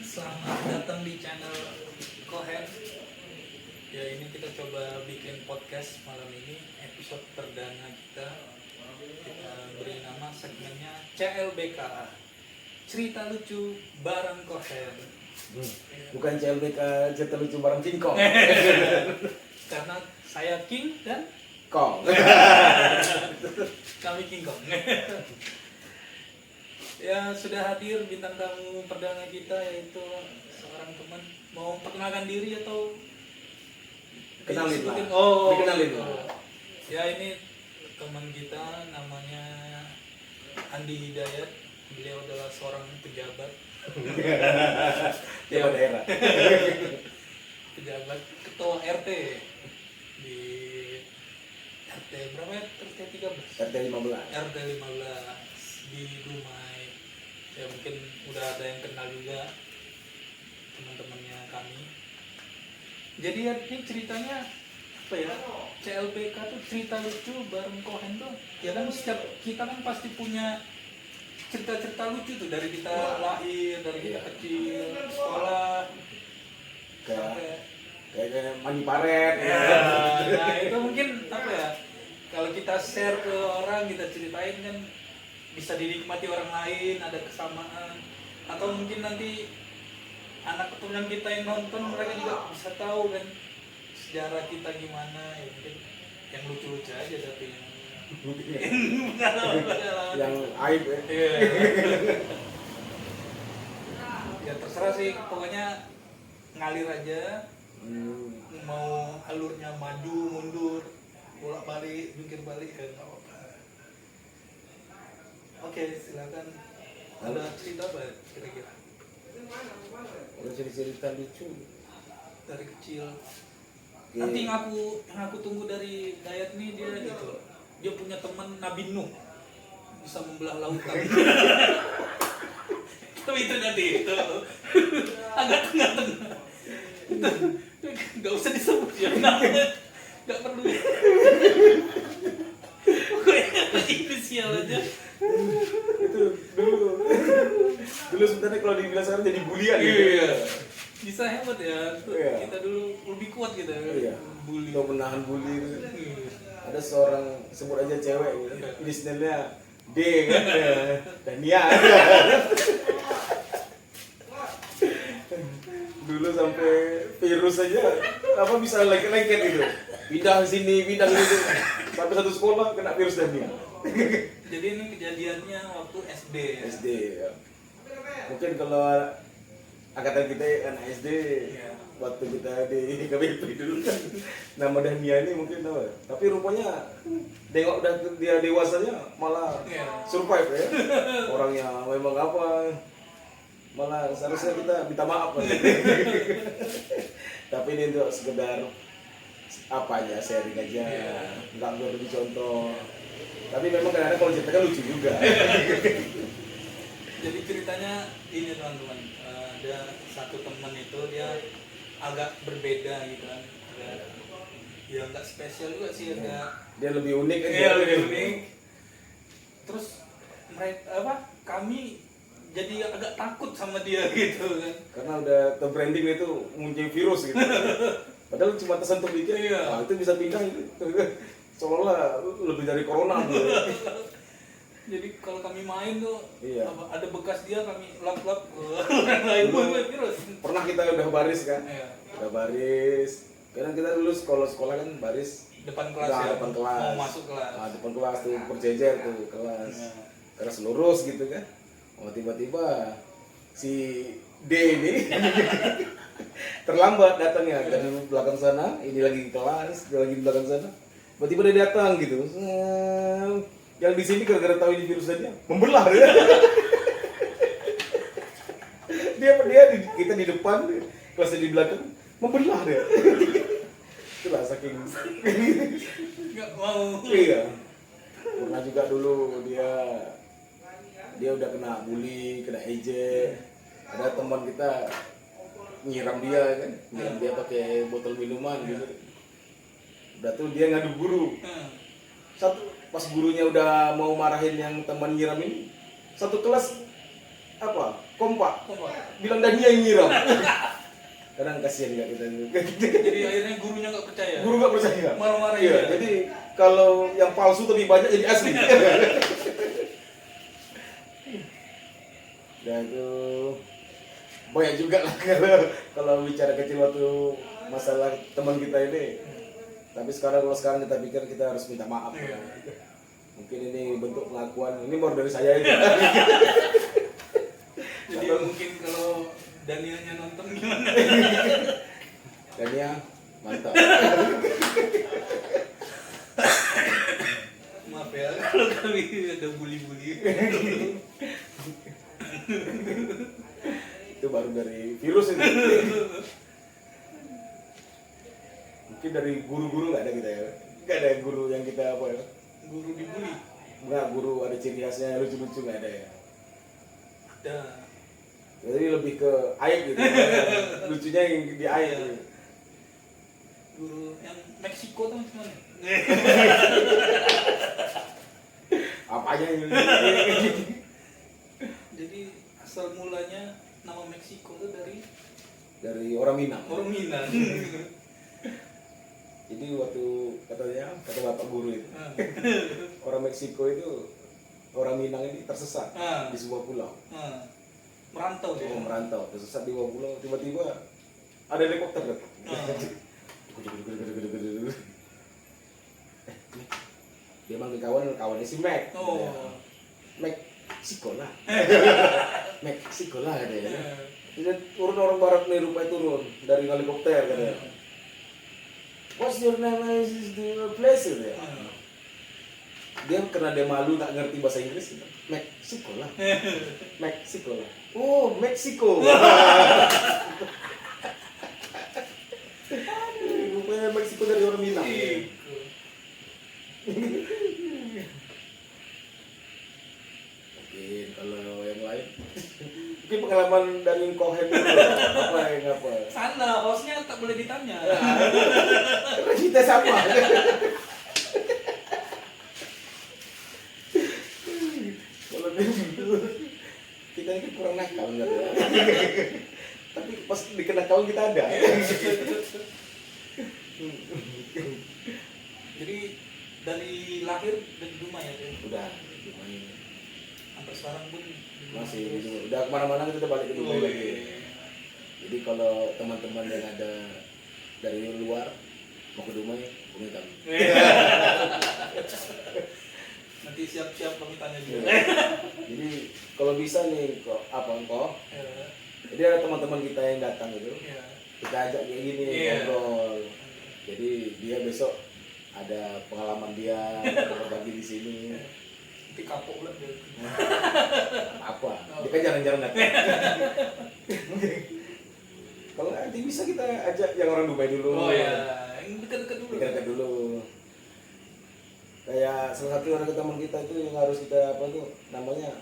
Selamat datang di channel Kohen. Ya, ini kita coba bikin podcast malam ini, episode perdana kita. Kita beri nama segmennya CLBK, cerita lucu bareng Kohen. Bukan CLBK cerita lucu bareng King Kong. Karena saya King dan Kong. kami King Kong. Ya, sudah hadir bintang tamu perdana kita, yaitu seorang teman. Mau perkenalkan diri atau Kenalin lah. disebutin? Oh, Dikenalin gitu. lah. Ya, ini teman kita namanya Andi Hidayat. Beliau adalah seorang pejabat. Dewa daerah. Pejabat ketua RT di RT berapa ya? RT 13? RT 15. RT 15 di Dumai. Ya, mungkin udah ada yang kenal juga teman-temannya kami. Jadi ya, ini ceritanya apa ya? CLBK tuh cerita lucu bareng Kohen tuh. Ya kan, setiap kita kan pasti punya cerita-cerita lucu tuh, dari kita lahir, dari kita kecil, sekolah, Kayak mandi paren. ya. Nah, itu mungkin apa ya? Kalau kita share ke orang, kita ceritain kan bisa dinikmati orang lain, ada kesamaan. Atau mungkin nanti anak keturunan kita yang nonton, mereka juga bisa tahu kan sejarah kita gimana. Ya, mungkin yang lucu-lucu aja, tapi Yang aib ya. iya. Ya terserah sih, pokoknya ngalir aja. Mau alurnya maju mundur, bolak balik, jungkir balik, ya nggak apa-apa. Oke, silakan. Ada cerita apa kira-kira Udah cerita lucu. dari kecil? Oke. Nanti yang aku tunggu dari Dayat nih, dia gitu. Dia punya teman Nabi Nuh, bisa membelah lautan. Tapi itu nanti itu agak tengah-tengah. Itu nggak usah disebut ya, nggak perlu. Pokoknya inisial aja. Itu dulu sebenarnya kalau dibilang sekarang jadi bulian gitu. Iya. Bisa hebat ya. Iya. Kita dulu lebih kuat gitu. Iya. Bully. Untuk menahan bully gitu. Iya. Ada seorang, sebut aja cewek gitu. Iya. Inisialnya D kan. Dania. Dulu sampai virus aja apa bisa lengket-lengket gitu. Pindah sini, pindah gitu. Sampai satu sekolah kena virus Dania. Jadi ini kejadiannya waktu SD ya. SD ya. Mungkin kalau angkatan kita kan SD, Iya. waktu kita di KBP dulu kan nama Dania ini mungkin apa, tapi rupanya tengok udah dia dewasanya malah Iya. survive ya. Orangnya memang apa, malah seharusnya kita minta maaf kan. Tapi ini untuk sekedar apa aja, sharing aja, Iya. nggak buat lebih contoh. Tapi memang kadang-kadang kalau cerita kan lucu juga. Jadi ceritanya ini teman-teman, ada satu teman itu dia agak berbeda gitu kan. Ya nggak spesial juga sih, agak Dia lebih unik aja. iya, lebih unik. Terus mereka kami jadi agak takut sama dia gitu kan. Karena udah terbranding itu muncul virus gitu. Padahal cuma tersentuh dikit, Iya. itu bisa pindah itu. Seolah lebih dari corona gitu. Jadi kalau kami main tuh, Iya. ada bekas dia, kami lap-lap orang lain pun virus. Pernah kita udah baris kan? Iya. Udah baris. Karena kita dulu sekolah kan baris. Depan kelas Nah, ya. depan kelas. Mau masuk kelas. Nah, depan kelas tuh berjejer tuh kelas. Iya. Kelas lurus gitu kan. Oh, tiba-tiba si D ini terlambat datangnya dari belakang sana, ini lagi di kelas, dia lagi di belakang sana. Tiba-tiba dia datang gitu. Yang di sini gara-gara tahu ini virus dia membelah dia. Kita di depan, kelasnya di belakang, membelah dia. Itulah saking Nggak mau. iya. Pernah juga dulu dia udah kena bully, kena ejek. Ada teman kita nyiram dia kan, nyiram dia pakai botol minuman gitu. Udah tuh dia ngadu guru. Satu pas gurunya udah mau marahin yang teman nyiram ini, satu kelas apa kompak, Kompak. bilang Dania yang nyiram. Kadang kasihan nggak kita. Jadi akhirnya gurunya nggak percaya. Guru nggak percaya. Marah-marah Iya, ya. jadi kalau yang palsu lebih banyak jadi asli. Dan itu banyak juga lah kalau bicara kecil waktu masalah teman kita ini. Tapi kalau sekarang kita pikir kita harus minta maaf. Iya. Mungkin ini bentuk pengakuan. Ini baru dari saya itu. Jadi mungkin kalau Danielnya nonton gimana? Dania mantap. Maaf ya kalau kami ada bully-bully. Itu baru dari virus ini. Mungkin dari guru-guru nggak ada kita ya. Nggak ada guru yang kita apa ya. Guru dibully. Nggak, guru ada ciri khasnya lucu-lucu nggak ada ya. Ada. Jadi lebih ke aib gitu. Lucunya yang di aib. Guru yang Meksiko tuh gimana? Apanya yang Jadi asal mulanya nama Meksiko tuh dari orang Minang. orang Minang. Jadi waktu kata bapak guru itu, orang Meksiko itu orang Minang ini tersesat Ah. di sebuah pulau. Merantau dia. Oh, merantau, tersesat di sebuah pulau. Tiba-tiba ada helikopter datang. Dia manggil kawannya si Mac. Oh. Meksiko lah. Meksiko lah katanya. Jadi turun orang barat nih rupanya turun dari helikopter katanya. What's your name? Is the place gitu ya? Dia karena dia malu tak ngerti bahasa Inggris, Meksiko lah. Meksiko lah. Oh, Meksiko. Rupanya Meksiko dari orang Minang. Mungkin kalau yang lain, mungkin pengalaman dari Kohen dulu. Apa yang apa? Sana, hostnya tak boleh ditanya. Karena kita sama. Kalau dia dulu, kita ini kurang nakal nggak ya? Tapi pas dikenakalan kita ada. Jadi dari lahir dan di rumah ya, Den? Udah, lumayan. Sampai sekarang pun di rumah Masih terus. di Dubai. Udah kemana-mana kita balik ke Dubai Oh, lagi. iya. Jadi kalau teman-teman yang ada dari luar mau ke Dubai, hubungi kami. Nanti siap-siap kami tanya juga. Jadi kalau bisa nih kok engkau, Ya, jadi ada teman-teman kita yang datang gitu, ya. kita ajak kayak gini Iya. ngobrol. Jadi dia besok ada pengalaman dia berbagi di sini. Nanti kapok lah dia. Apa? Dia kan jarang-jarang datang. Kalau nanti bisa kita ajak yang orang Dubai dulu. Oh ya, yang dekat-dekat dulu. Dekat dulu. Kayak salah satu orang teman kita itu yang harus kita apa tuh namanya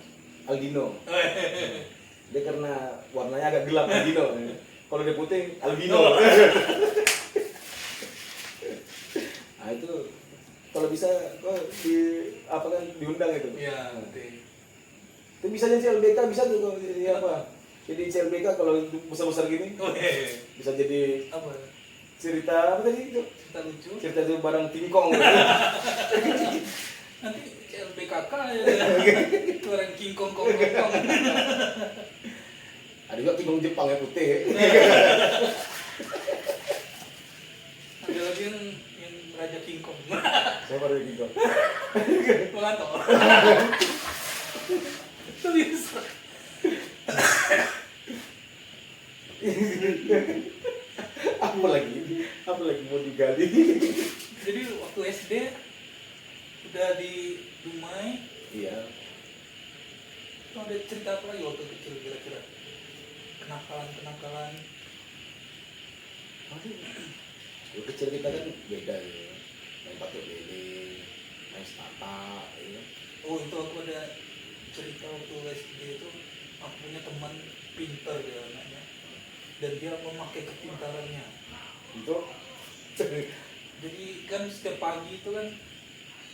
albino. Dia karena warnanya agak gelap albino. Kalau dia putih albino. Nah itu kalau bisa kok di apa kan diundang itu. Iya, nanti. Itu bisa jadi CLBK bisa tuh kalau jadi apa? Jadi CLBK kalau besar-besar gini Oh iya. bisa jadi Apa? cerita apa tadi itu? Cerita lucu. Cerita itu barang tingkong. Nanti LBKK ya. Itu orang King Kong Kong. Ada juga tingkong Jepang yang putih. Ada lagi yang Raja King Kong. Saya baru tingkong. Mengantuk. Itu bisa. Apa lagi mau digali? Jadi waktu SD udah di Dumai. Iya. Ada cerita apa lagi waktu kecil kira-kira? Kenakalan. Waktu kecil kita kan beda ya. Main pakai lele, main setapak, ya. Oh itu aku ada cerita waktu SD itu aku punya teman pintar dia anaknya dan dia memakai kepintarannya. Untuk Jadi kan setiap pagi itu kan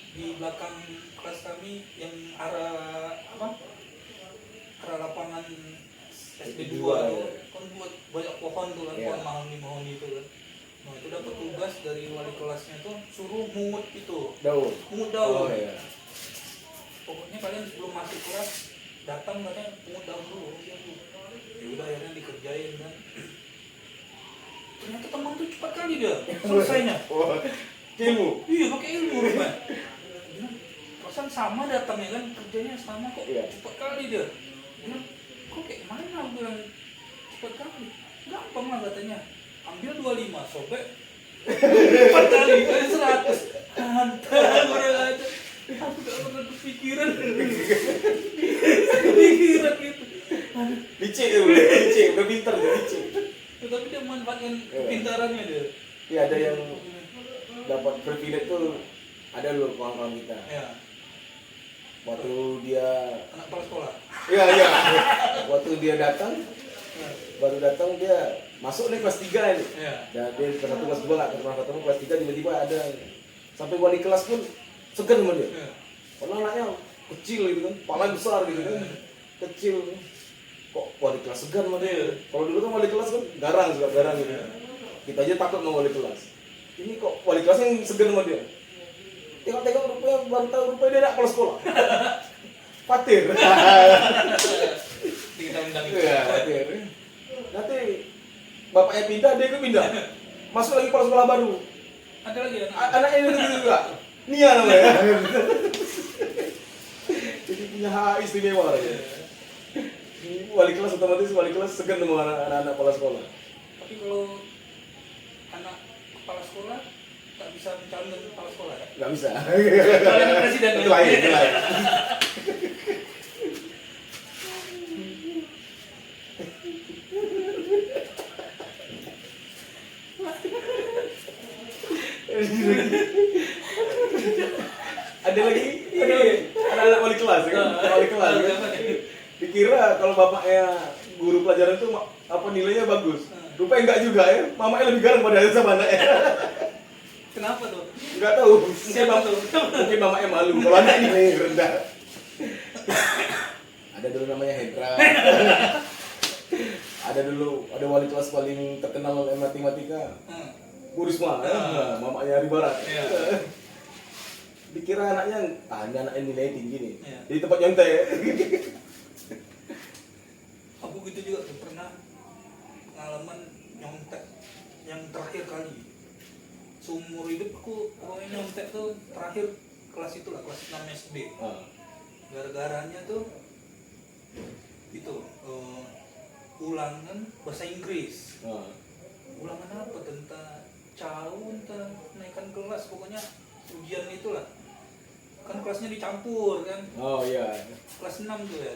di belakang kelas kami yang arah apa ke lapangan SD2 Dua, tuh ya. kan buat banyak pohon tuh kan, Iya. pohon mahoni itu kan. Nah itu dapat tugas dari wali kelasnya tuh suruh mungut itu, Daun. mungut daun. Oh iya. Pokoknya kalian sebelum masuk kelas datang katanya mungut daun dulu. Ya udah akhirnya dikerjain kan. Ternyata teman tuh cepat kali dia selesainya. Oh, ilmu. Iya pakai ilmu rupanya. Bilang, perasaan sama datangnya kan, kerjanya sama kok, Iya. cepat kali dia. Bilang, kok kayak mana? Aku bilang cepat kali. Gampang lah katanya. Ambil 25 sobek. Cepat kali, kayak 100. Hantar orang aja. Aku gak pernah kepikiran. Kepikiran gitu. Aduh. Licik ya, licik, udah pintar dia licik. Tapi dia manfaatkan Iya. kepintarannya dia. Iya, ada yang dapat privilege tuh, ada loh kawan-kawan kita. Ya, Waktu dia, anak kepala sekolah. iya iya, waktu dia datang, Ya. baru datang dia masuk nih kelas 3 ini. Ya. Dan dia kelas 1 kelas 2 nggak pernah ketemu, kelas 3 tiba-tiba ada. Sampai wali kelas pun segan sama dia. Ya. Karena anaknya kecil gitu kan, kepala besar gitu kan, kecil. Kok wali kelas segan sama dia? Kalau dulu kan wali kelas kan garang juga, garang gitu. Kita aja takut sama wali kelas. Ini kok wali kelas yang segan sama dia? Tengok-tengok rupanya baru tahu rupanya dia nak kepala sekolah. Fatir. Kita undang itu. Iya, Fatir. Nanti bapaknya pindah, dia ikut pindah. Masuk lagi kepala sekolah baru. Ada lagi anak. Anaknya itu juga. Nia namanya. Jadi punya hak istimewa. Ya. Wali kelas otomatis wali kelas segan sama anak-anak kepala sekolah. Tapi kalau anak kepala sekolah tak bisa mencalonkan kepala sekolah ya? Nggak bisa. Kalian presiden Itu lain, itu lain. Ada lagi anak-anak wali kelas ya kan? Wali kelas ya. Dikira kalau bapaknya guru pelajaran itu apa nilainya bagus. Rupanya enggak juga ya. Mamanya lebih garang pada sama anaknya. Kenapa tuh? Enggak tahu. Siapa tuh? Mungkin mamanya malu kalau anaknya nilainya rendah. Ada dulu namanya Hendra. Ada dulu ada wali kelas paling terkenal matematika. Bu Risma, mamanya Hari Barat. Iya. Dikira anaknya, ini anaknya nilai tinggi nih. Iya. Jadi tempat nyontek ya. Aku gitu juga tuh pernah pengalaman nyontek yang terakhir kali. Seumur hidup aku pokoknya nyontek tuh terakhir kelas itu lah, kelas 6 SD. Ah. Gara-garanya tuh itu ulangan bahasa Inggris. Ah. Ulangan apa tentang caun tentang naikkan kelas, pokoknya ujian itulah. Kan kelasnya dicampur kan. Oh iya. Kelas 6 tuh ya.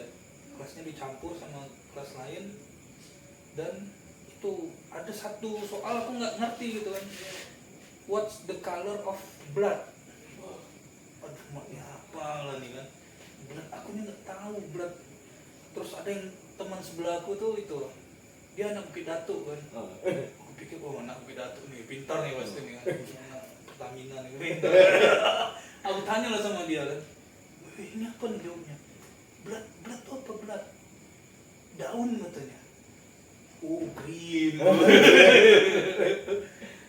Kelasnya dicampur sama kelas lain. Dan itu ada satu soal aku nggak ngerti gitu kan. What's the color of blood? Aduh, maknya apa lah nih kan. Blood, aku ini nggak tahu blood. Terus ada yang teman sebelah aku tuh itu, dia anak pidato kan. Ah. Aku pikir, oh anak pidato nih, pintar nih pasti nih kan. Anak Pertamina nih, pintar. Aku tanya lah sama dia kan, ini apa nih jawabnya? Blood, blood tuh apa blood? Daun katanya. Oh green.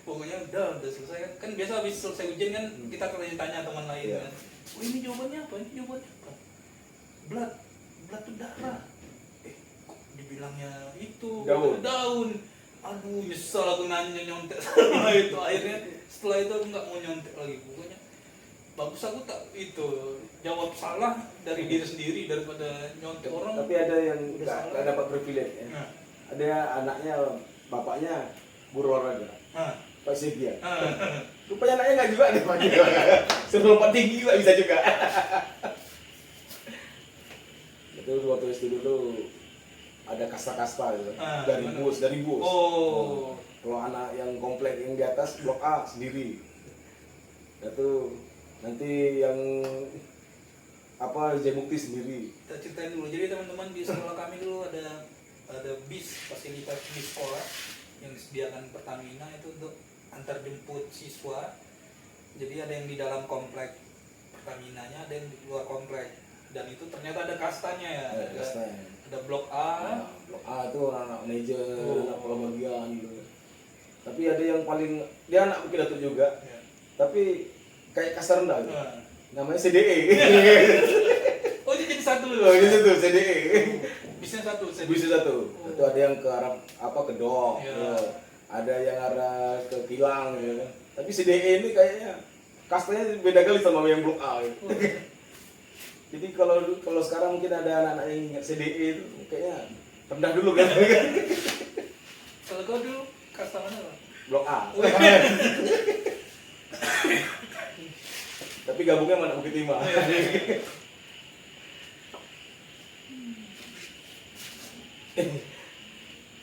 Pokoknya udah selesai kan. Kan biasa habis selesai ujian kan kita tanya teman lain Iya. kan. Oh ini jawabannya apa? Ini jawabannya apa? Blood, blood tuh darah. Kok dibilangnya itu Daun. Aduh nyesel aku nanya nyontek sama itu. Akhirnya setelah itu aku nggak mau nyontek lagi. Pokoknya bagus aku tak itu jawab salah dari diri sendiri daripada nyontek orang. Tapi ada yang udah nggak salah. dapat privilege ya. Nah, Ada anaknya, bapaknya guru olahraga, nah, Pak Sevia. nah. Rupanya anaknya nggak juga nih Pak. Suruh lompat tinggi juga bisa juga. Itu waktu SD dulu ada kasta-kasta gitu. Ah, dari mana? bus. Oh. Kalau anak yang komplek yang di atas blok A sendiri. Itu nanti yang apa Jemukti sendiri. Kita ceritain dulu. Jadi teman-teman di sekolah kami dulu ada bis, fasilitas bis sekolah yang disediakan Pertamina itu untuk antar jemput siswa. Jadi ada yang di dalam komplek Pertaminanya, ada yang di luar komplek. dan itu ternyata ada kastanya ya. Kastanya. Ada blok A. Nah, blok A itu anak manajer, Oh. anak bagian gitu. Tapi ada yang paling dia anak Bukit Datuk juga. Ya. Tapi kayak kasta rendah gitu. Nah. Namanya CDE. Oh dia jadi satu loh. Oh, di situ CDE. Bisnya satu. Bisa satu. Itu ada yang ke arah apa ke Dok. Ya. Ya. Ada yang arah ke Kilang gitu. Tapi CDE ini kayaknya kastanya beda kali sama yang blok A gitu. Jadi kalau sekarang mungkin ada anak-anak yang ingat CDE itu kayaknya rendah dulu kan. Kalau kau dulu kasta mana Bang? Blok A. Tapi gabungnya mana Bukit Timah.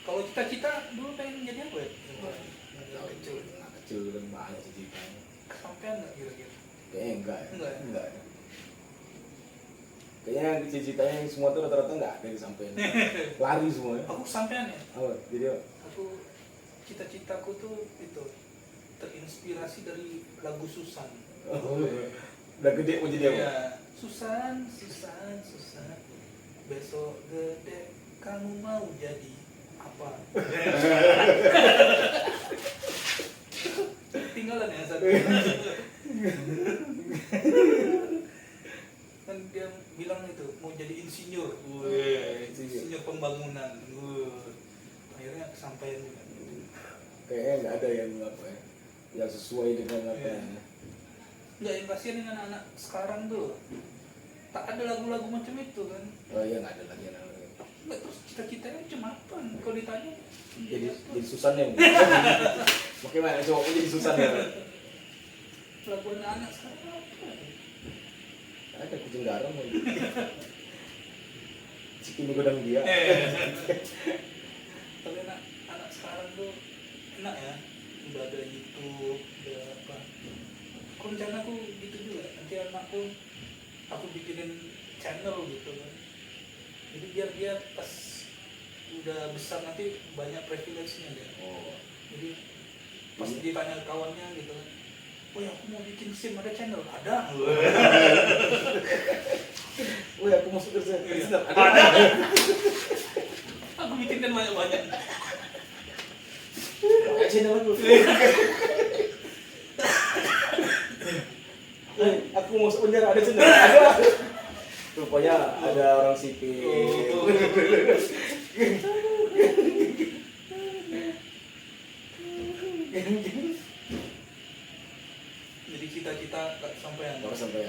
Kalau cita-cita dulu pengen jadi apa ya? Kecil. Kecil dan banyak ceritanya. Kesampean nggak kira-kira? Kayaknya enggak ya. Enggak ya? Enggak ya. Kayaknya cita-citanya semua tuh rata-rata enggak ada yang sampein. Lari semua ya. Aku kesampean ya. Apa? Jadi apa? Aku cita-citaku tuh itu terinspirasi dari lagu Susan. Udah gede mau jadi apa? Ya, Susan, Susan, Susan. Besok gede kamu mau jadi apa? Tinggalan ya satu. Kan dia bilang itu mau jadi insinyur. Insinyur pembangunan. Akhirnya kesampaian juga. Kayaknya enggak ada yang apa ya. Yang sesuai dengan apa Iya. ya. Enggak, yang kasihan dengan anak sekarang tuh tak ada lagu-lagu macam itu kan. Oh iya enggak ada lagi yang namanya. Enggak, terus cita-citanya macam apa? Kalau ditanya Jadi Susan ya. Makanya mana cowokku jadi Susan ya. lagu anak-anak sekarang apa? Ada kucing garam lagi. Cikini godang dia. Kalau anak sekarang tuh enak ya, udah ada YouTube, udah apa. Rencana aku gitu juga, nanti anakku aku bikinin channel gitu kan. Jadi biar dia pas udah besar nanti banyak privilege-nya dia. Oh. Jadi pas ditanya kawannya gitu kan, oh ya aku mau bikin SIM, ada channel? Ada. Oh ya, aku masuk kerja. Iya. Ada. Aku bikin kan banyak-banyak. Pakai channel aku. Aku masuk penjara ada channel. Ada. Rupanya ada orang sipil. Jadi cita-cita gak sampai Nggak sampai.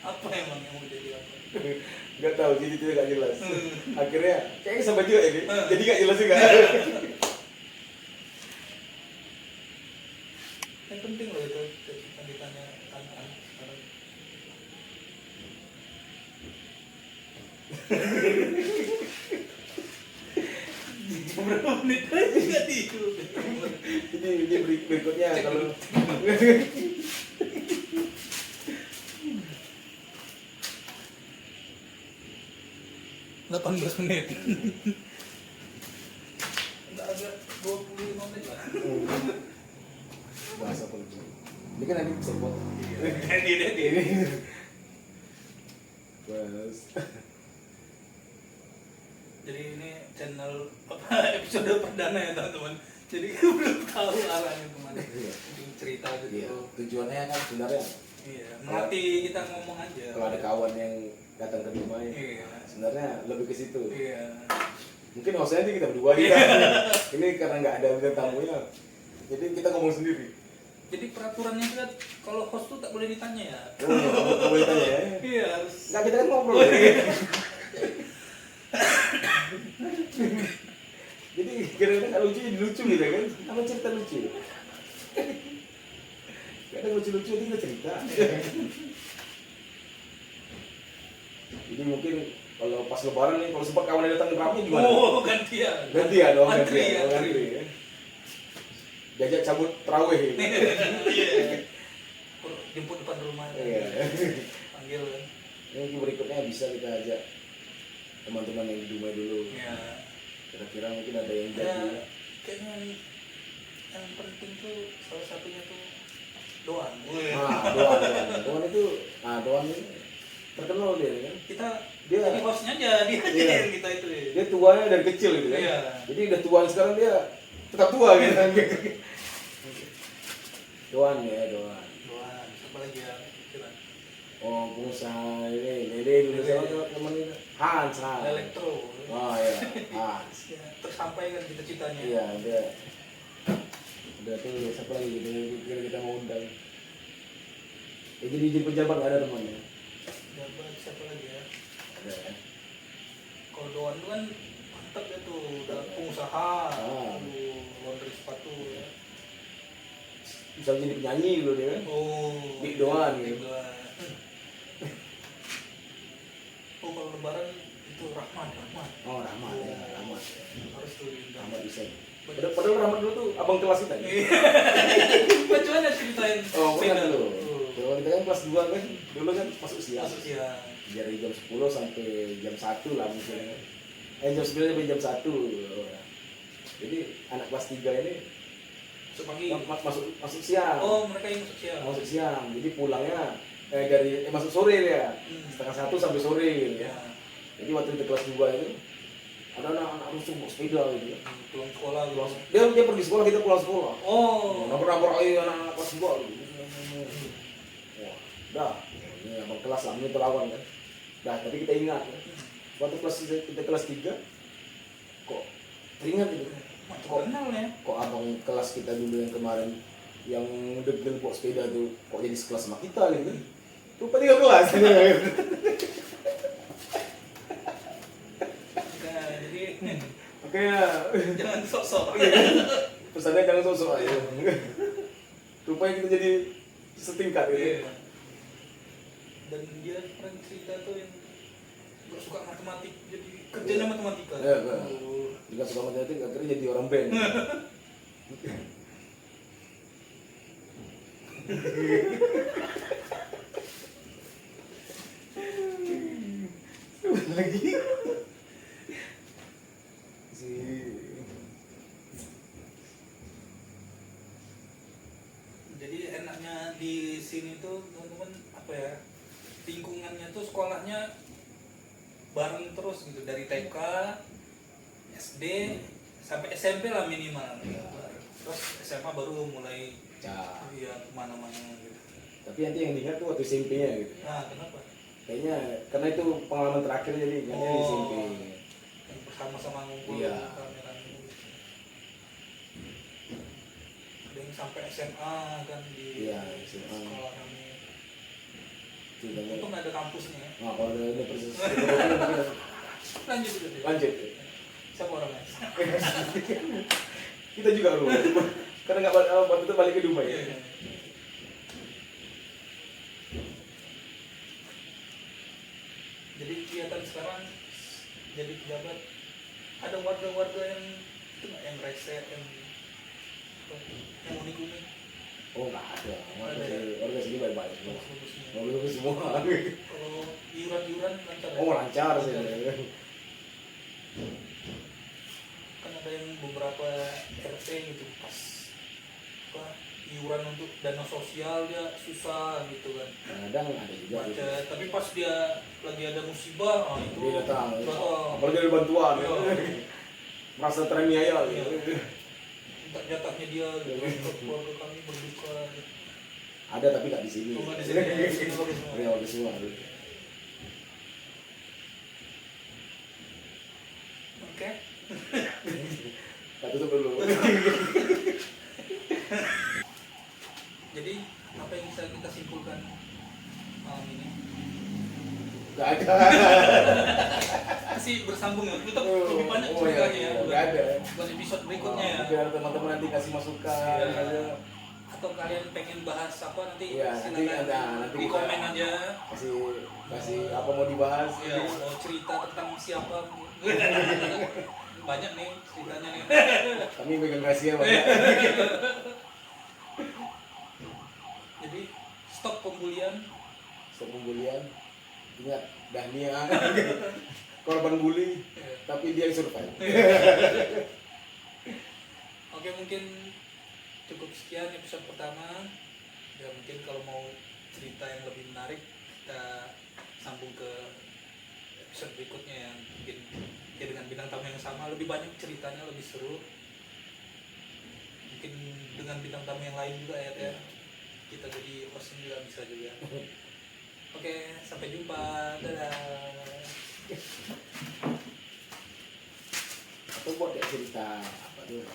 apa emang yang mau jadi apa? Gak tahu, jadi itu gak jelas. Akhirnya kayaknya sampai juga ini. Jadi gak jelas juga. Yang penting loh itu cita-cita ditanya anak-anak sekarang. Berapa menit aja nggak tidur. Ini berikutnya kalau 18 menit. Enggak ada 25 menit lah. bahasa politik. Ini kan nanti bisa buat. Dia. Bas. Jadi ini channel apa episode perdana ya teman-teman. Jadi belum tahu arahnya kemana. Bikin cerita Iya. gitu. Tujuannya kan sebenarnya Iya, melatih kita ngomong aja. kalau ada kawan yang datang ke rumahnya, Iya. sebenarnya lebih ke situ. Iya. Mungkin hostnya nanti kita berdua ya. Ini karena nggak ada bintang tamunya, jadi kita ngomong sendiri. Jadi peraturannya kan kalau host tuh tak boleh ditanya ya. Oh, nggak boleh tanya ya. Iya, harus. Nggak, kita kan ngobrol. Ya. Jadi kira-kira nggak lucu jadi lucu gitu kan? Apa cerita lucu? Kadang lucu-lucu itu kita cerita. Jadi mungkin kalau pas lebaran nih, kalau sempat kawan datang rapi gimana? Oh, gantian. Ganti ya dong, Antri, ganti ya. antri. Ganti ya. Diajak cabut terawih. Iya. Jemput depan rumah. Iya. Panggil kan. Ini berikutnya bisa kita ajak teman-teman yang di Dumai dulu. Iya. Kira-kira mungkin ada yang Ya, jadi. kayaknya yang penting tuh salah satunya tuh doang. Doan itu, doan ini terkenal dia kan. Kita Dia jadi hostnya aja, dia aja Iya. yang kita itu ya. dia tuanya dari kecil gitu kan. Iya. Jadi udah tua sekarang dia tetap tua gitu kan. Doan ya, doan. Doan, siapa lagi ya kira? Oh, pengusaha ini dulu sama teman ini. Hans. Elektro. Oh iya, Hans. Ya, tersampaikan cita-citanya. Iya, dia udah tuh siapa lagi gitu kira kita mau undang. Ya, jadi pejabat nggak ada temannya. Jabat siapa lagi ya? Ada ya. Kalau Doan tuh kan mantap ya tuh, udah pengusaha, laundry sepatu ya. Bisa jadi penyanyi dulu dia kan. Oh, Big Doan Big gitu. Doan. Oh, kalau lebaran itu Rahmat. Oh, Rahmat ya, Rahmat. Harus tuh diundang. Rahmat bisa. Padahal Rahmat dulu tuh abang kelas kita. Ya? Bagaimana ceritain? Oh, bukan Beda. dulu. Kalau kita kan kelas 2 kan, dulu kan masuk siang. Masuk siang. Dari jam 10 sampai jam 1 lah mungkin. Jam 9 sampai jam 1. Jadi anak kelas 3 ini Masuk pagi. masuk siang. Oh, mereka yang masuk siang. Masuk siang. Jadi pulangnya masuk sore ya. Setengah 1 sampai sore gitu ya. Ya. Jadi waktu itu kelas 2 itu ada anak-anak rusuh bawa sepeda gitu ya. Pulang sekolah gitu. Dia pergi sekolah, kita pulang sekolah. Oh. Nabrak-nabrak anak-anak kelas 2 gitu. Wah, dah. Ini abang kelas lah, ini terlawan kan. Dah, tapi kita ingat ya. Waktu kita kelas 3 kok teringat gitu. Kok kenal ya? Kok abang kelas kita dulu yang kemarin yang degel bawa sepeda tuh kok jadi sekelas sama kita gitu. Lupa 3 kelas. Nah, jadi Makanya jangan sok-sok. pesannya jangan sosok aja. Rupanya kita jadi setingkat gitu. Iya. Dan dia pernah cerita tuh yang gak suka matematik, jadi kerjanya matematika. Iya, iya. Oh. Jika suka matematik akhirnya jadi orang band. Lagi si Jadi enaknya di sini tuh teman-teman apa ya, lingkungannya tuh sekolahnya bareng terus gitu dari TK, SD sampai SMP lah minimal. Terus SMA baru mulai Cah. ya kemana-mana gitu. Tapi nanti yang diingat tuh waktu SMP-nya gitu. Nah kenapa? Kayaknya karena itu pengalaman terakhir jadi ingatnya di SMP. Yang bersama-sama ngumpul Iya. rame-rame. Ada yang sampai SMA kan di Iya, SMA. sekolah kami. Itu banyak. Untung ada kampusnya ya. Nah, kalau ada universitas Lanjut dulu. lanjut. Siapa orangnya? Kita juga lu. Karena nggak waktu itu balik ke Dubai. Iya, iya. Jadi kegiatan sekarang jadi pejabat, ada warga-warga yang itu nggak, yang rese, yang unik-unik, Oh nggak ada. Ada ya? Warga sini baik-baik semua. bagus-bagusnya. Bagus semua. Kalau iuran lancar ya? Oh lancar sih. Kan ada yang beberapa RT gitu pas apa, iuran untuk dana sosial dia susah gitu kan. Kadang ada juga. Gitu. Macet. Tapi pas dia lagi ada musibah, itu Dia datang. datang. Apalagi ada bantuan. Iya. Merasa teraniaya gitu. Minta jatahnya dia gitu. Keluarga kami berduka gitu. Ada tapi nggak di sini. Oh, nggak di sini. Ini bagus semua. Iya bagus semua. Oke. Kita tutup dulu. Jadi apa yang bisa kita simpulkan malam ini? Nggak ada. Masih bersambung ya, kita lebih banyak Oh, ceritanya iya. ya. Nggak ada. Buat episode berikutnya ya. Biar teman-teman nanti kasih masukan. Iya. Aja. Atau kalian pengen bahas apa nanti Iya, nanti silakan ada. Nanti di kita komen aja. kasih apa mau dibahas. Ya, mau cerita tentang siapa? Banyak nih ceritanya nih. Kami pegang rahasia banyak. Jadi stop pembulian. Stop pembulian. Ingat Dania korban bully, tapi dia yang survive. Oke, mungkin cukup sekian episode pertama. Ya mungkin kalau mau cerita yang lebih menarik kita sambung ke episode berikutnya yang mungkin ya dengan bintang tamu yang sama, lebih banyak ceritanya, lebih seru. Mungkin dengan bintang tamu yang lain juga ya Teh. Kita jadi hosting juga bisa juga. Oke, sampai jumpa. Dadah. Atau buat dia cerita apa tuh